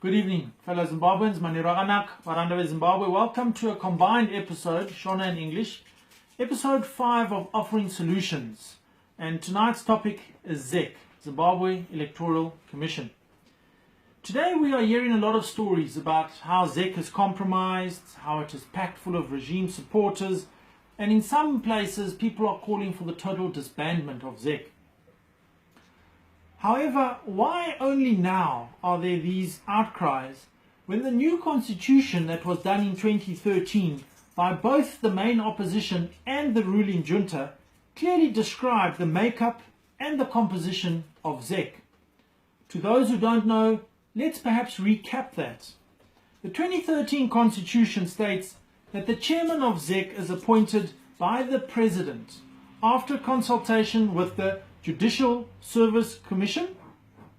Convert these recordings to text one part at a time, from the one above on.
Good evening, fellow Zimbabweans. Maniraganak, Varandawe, Zimbabwe. Welcome to a combined episode, Shona in English, episode 5 of Offering Solutions. And tonight's topic is ZEC, Zimbabwe Electoral Commission. Today we are hearing a lot of stories about how ZEC is compromised, how it is packed full of regime supporters, and in some places people are calling for the total disbandment of ZEC. However, why only now are there these outcries when the new constitution that was done in 2013 by both the main opposition and the ruling junta clearly described the makeup and the composition of ZEC? To those who don't know, let's perhaps recap that. The 2013 constitution states that the chairman of ZEC is appointed by the president after consultation with the Judicial Service Commission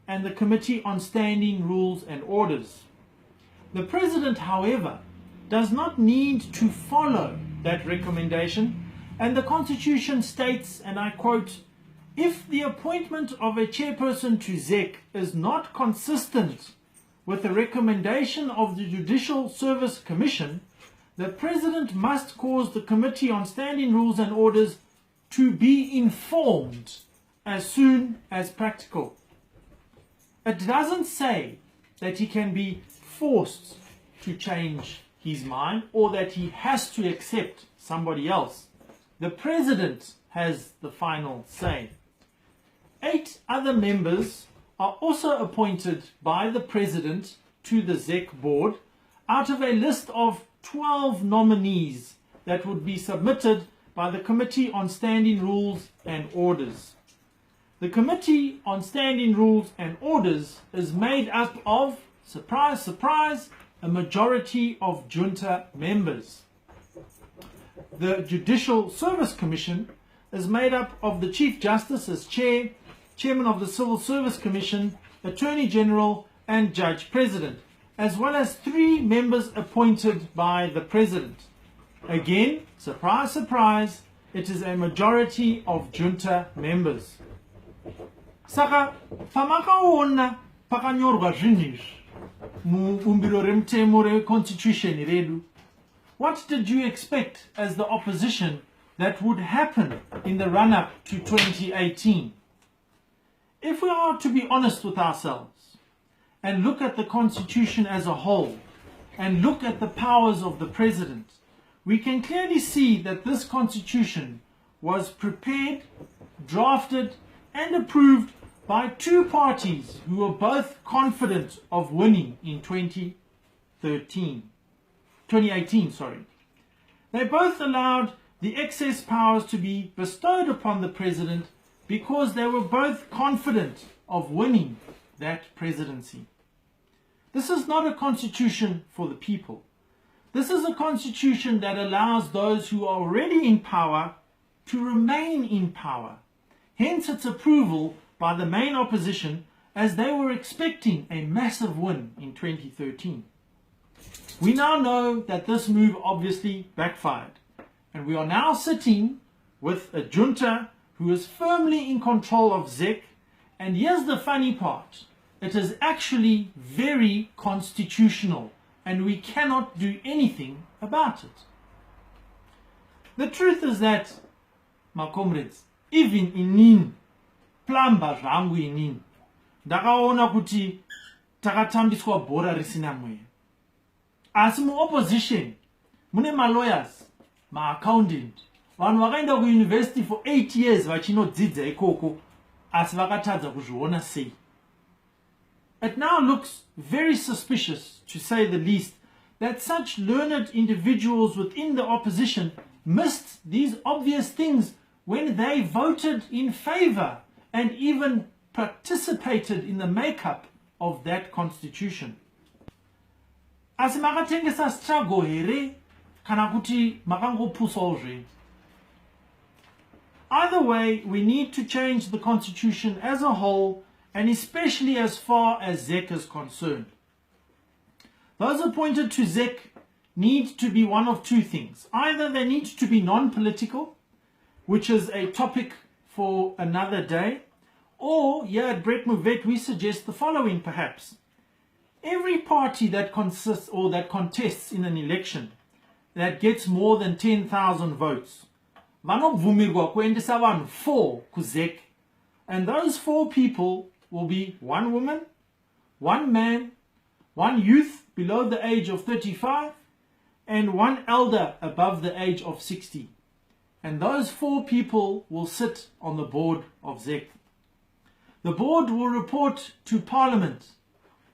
and the Committee on Standing Rules and Orders. The President, however, does not need to follow that recommendation, and the Constitution states, and I quote, "If the appointment of a chairperson to ZEC is not consistent with the recommendation of the Judicial Service Commission, the President must cause the Committee on Standing Rules and Orders to be informed as soon as practical." It doesn't say that he can be forced to change his mind or that he has to accept somebody else. The President has the final say. 8 other members are also appointed by the President to the ZEC board out of a list of 12 nominees that would be submitted by the Committee on Standing Rules and Orders. The Committee on Standing Rules and Orders is made up of, surprise, surprise, a majority of junta members. The Judicial Service Commission is made up of the Chief Justice as Chair, Chairman of the Civil Service Commission, Attorney General and Judge President, as well as 3 members appointed by the President. Again, surprise, surprise, it is a majority of junta members. Saka pamakaona pakanyorwa zvinizvi mubumbiro remutemo reconstitution redu, what did you expect as the opposition that would happen in the run-up to 2018? If we are to be honest with ourselves and look at the constitution as a whole and look at the powers of the president, we can clearly see that this constitution was prepared, drafted and approved by 2 parties who were both confident of winning in 2018. They both allowed the excess powers to be bestowed upon the president because they were both confident of winning that presidency. This is not a constitution for the people. This is a constitution that allows those who are already in power to remain in power. Hence its approval by the main opposition, as they were expecting a massive win in 2013. We now know that this move obviously backfired, and we are now sitting with a junta who is firmly in control of ZEC, and here's the funny part, it is actually very constitutional, and we cannot do anything about it. The truth is that, my comrades, even inini plamba zvangu inini ndakaona kuti takatambiswa bhora risina mweya, asi muopposition mune malawyers, maaccountant, vanhu vakaenda kuuniversity for 8 years vachinodzidza ikoko asi vakatadza kuzviona sei. It now looks very suspicious, to say the least, that such learned individuals within the opposition missed these obvious things when they voted in favor and even participated in the makeup of that constitution. Asi makatengesa struggle here kana kuti makangopusawo zvenyu. Either way, we need to change the constitution as a whole, and especially as far as ZEC is concerned. Those appointed to ZEC need to be one of 2 things. Either they need to be non-political, which is a topic for another day, or here at Brett we suggest the following perhaps. every party that consists or that contests in an election that gets more than 10,000 votes, vanobvumirwa kuendesa vanhu 4 ku-ZEC, and those 4 people will be 1 woman, 1 man, 1 youth below the age of 35, and 1 elder above the age of 60. And those 4 people will sit on the board of ZEC. The board will report to Parliament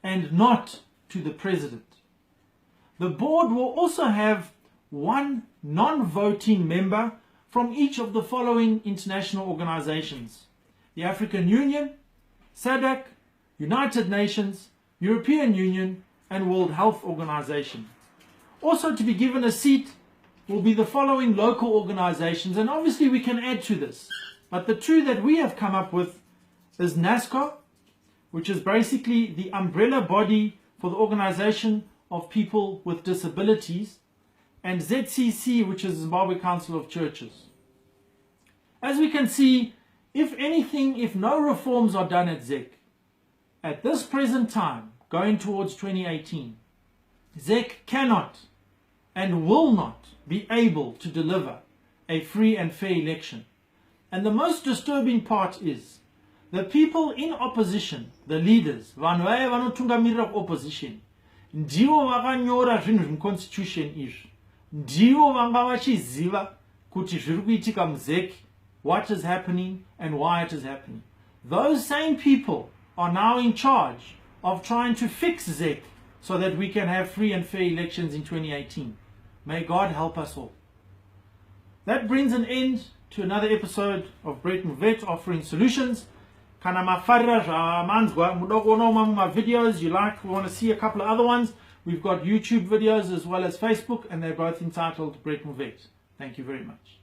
and not to the President. The board will also have 1 non-voting member from each of the following international organizations: the African Union, SADC, United Nations, European Union, and World Health Organization. Also to be given a seat will be the following local organizations, and obviously we can add to this, but the 2 that we have come up with is NASCO, which is basically the umbrella body for the Organization of People with Disabilities, and ZEC, which is Zimbabwe Council of Churches. As we can see, if anything, if no reforms are done at ZEC, at this present time, going towards 2018, ZEC cannot and will not be able to deliver a free and fair election. And the most disturbing part is the people in opposition, the leaders, vanhu vaya vanotungamirira opposition, ndivo vakanyora zvinhu zvemuconstitution izvi, ndivo vanga vachiziva kuti zviri kuitika muZEC, what is happening and why it is happening. Those same people are now in charge of trying to fix ZEC so that we can have free and fair elections in 2018. May God help us all. That brings an end to another episode of Brett Vet offering solutions. Kana mafarira zvamanzwa muda kuona mamwe videos you like, we want to see a couple of other ones, we've got YouTube videos as well as Facebook, and they're both entitled Brett Vet. Thank you very much.